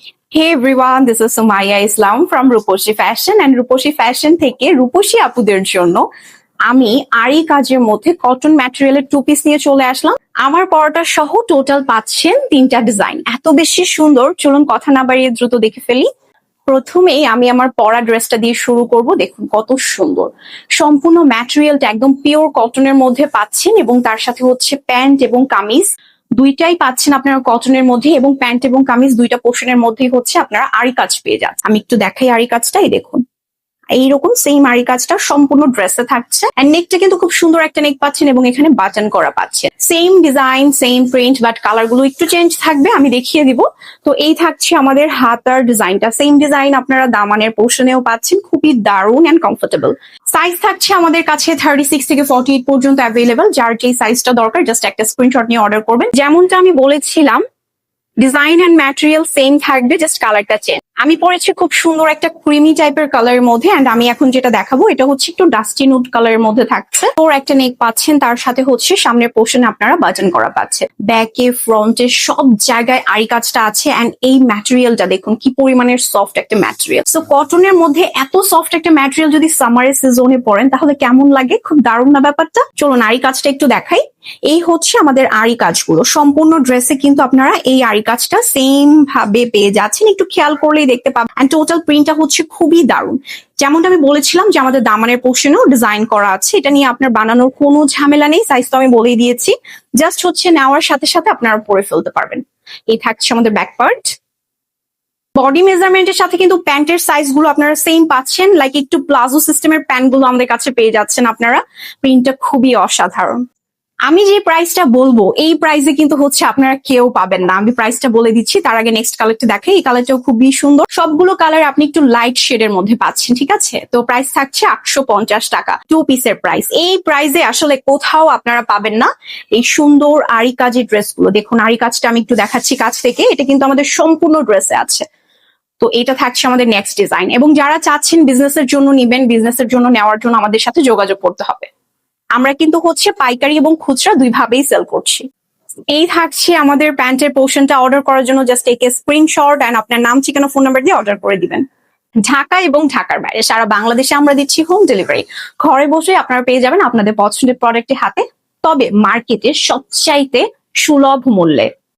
Hey everyone, this is Sumaya Islam from Ruposhi Fashion and Ruposhi Fashion থেকে রূপসী আপুদের জন্য আমি আরি কাজের মধ্যে কটন ম্যাটেরিয়ালের টু পিস নিয়ে চলে আসলাম। আমার পরাটা সহ টোটাল পাচ্ছেন 3টা ডিজাইন। এত বেশি সুন্দর, চলুন কথা না বাড়িয়ে দ্রুত দেখে ফেলি। প্রথমেই আমি আমার পরা ড্রেসটা দিয়ে শুরু করব। দেখুন কত সুন্দর, সম্পূর্ণ ম্যাটেরিয়ালটা একদম পিওর কটনের মধ্যে পাচ্ছেন এবং তার সাথে হচ্ছে প্যান্ট এবং কামিজ দুইটাই পাচ্ছেন আপনারা কটনের মধ্যে, এবং প্যান্ট এবং কামিজ দুইটা পোর্শনের মধ্যেই হচ্ছে আপনারা আরি কাজ পেয়ে যাচ্ছেন। আমি একটু দেখাই আরি কাজটাই, দেখুন এইরকম সেম আরি কাজটা সম্পূর্ণ ড্রেসে থাকছে। এন্ড নেকটা কিন্তু খুব সুন্দর একটা নেক পাচ্ছেন এবং এখানে বাটন করা পাচ্ছেন। Same design same print, but colour গুলো একটু চেঞ্জ থাকবে, আমি দেখিয়ে দিব। তো এই থাকছে আমাদের হাতার ডিজাইনটা, সেম ডিজাইন আপনারা দামানের পোর্শনেও পাচ্ছেন, খুবই দারুণ এন্ড কমফোর্টেবল। সাইজ থাকছে আমাদের কাছে 36 থেকে 48 পর্যন্ত অ্যাভেলেবল। যার যে সাইজটা দরকার জাস্ট একটা স্ক্রিনশট নিয়ে অর্ডার করবেন। যেমনটা আমি বলেছিলাম, ডিজাইন এন্ড ম্যাটেরিয়াল সেম থাকবে, জাস্ট কালারটা চেঞ্জ। আমি পরেছি খুব সুন্দর একটা ক্রিমি টাইপের কালারের মধ্যে, এন্ড আমি এখন যেটা দেখাবো এটা হচ্ছে একটু ডাস্টি নুড কালারের মধ্যে থাকছে। ওর একটা নেক পাচ্ছেন, তার সাথে হচ্ছে সামনের পোর্শনে আপনারা বাটন করা পাচ্ছেন। ব্যাকে ফ্রন্টে সব জায়গায় আরি কাজটা আছে। এন্ড এই ম্যাটেরিয়ালটা দেখুন কি পরিমাণের সফট একটা ম্যাটেরিয়াল। সো কটনের মধ্যে এত সফট একটা ম্যাটেরিয়াল যদি সামারের সিজনে পরেন তাহলে কেমন লাগে, খুব দারুণ না ব্যাপারটা। চলুন আরি কাজটা একটু দেখাই। এই হচ্ছে আমাদের আরি কাজগুলো, সম্পূর্ণ ড্রেসে কিন্তু আপনারা এই আরি কাজটা সেম ভাবে পেয়ে যাচ্ছেন, একটু খেয়াল করলেই দেখতে পাবেন। এন্ড টোটাল প্রিন্টটা হচ্ছে খুবই দারুণ। যেমনটা আমি বলেছিলাম যে আমাদের দামানের পোর্শনেও ডিজাইন করা আছে, এটা নিয়ে আপনার বানানোর কোনো ঝামেলা নেই। সাইজ তো আমি বলেই দিয়েছি, জাস্ট হচ্ছে নেওয়ার সাথে সাথে আপনারা পরে ফেলতে পারবেন। এই থাকছে আমাদের ব্যাক পার্ট। বডি মেজারমেন্টের সাথে কিন্তু প্যান্টের সাইজ গুলো আপনারা সেম পাচ্ছেন, লাইক একটু প্লাজো সিস্টেমের প্যান্ট গুলো আমাদের কাছে পেয়ে যাচ্ছেন আপনারা। প্রিন্টটা খুবই অসাধারণ। আমি যে প্রাইসটা বলবো এই প্রাইসে কিন্তু হচ্ছে আপনারা কেউ পাবেন না, আমি প্রাইসটা বলে দিচ্ছি। তার আগে নেক্সট কালারটা দেখে, এই কালারটাও খুবই সুন্দর। সবগুলো কালার আপনি একটু লাইট শেডের মধ্যে পাচ্ছেন, ঠিক আছে। তো প্রাইস থাকছে 850 টাকা টু পিসের প্রাইস। এই প্রাইসে আসলে কোথাও আপনারা পাবেন না এই সুন্দর আরি কাজের ড্রেসগুলো। দেখুন আরি কাজটা আমি একটু দেখাচ্ছি কাছ থেকে, এটা কিন্তু আমাদের সম্পূর্ণ ড্রেসে আছে। তো এটা থাকছে আমাদের নেক্সট ডিজাইন, এবং যারা চাচ্ছেন বিজনেসের জন্য নিবেন, বিজনেসের জন্য নেওয়ার জন্য আমাদের সাথে যোগাযোগ করতে হবে। আমরা কিন্তু হচ্ছে পাইকারি এবং খুচরা দুই ভাবেই সেল করছি। এই থাকছে আমাদের প্যান্টের পোর্শনটা। অর্ডার করার জন্য জাস্ট একে স্ক্রিনশট এন্ড আপনার নাম, ঠিকানা, ফোন নাম্বার দিয়ে অর্ডার করে দিবেন। ঢাকা এবং ঢাকার বাইরে সারা বাংলাদেশে আমরা দিচ্ছি হোম ডেলিভারি। ঘরে বসে আপনারা পেয়ে যাবেন আপনাদের পছন্দের প্রোডাক্টটি হাতে, তবে মার্কেটে সবচাইতে সুলভ মূল্যে।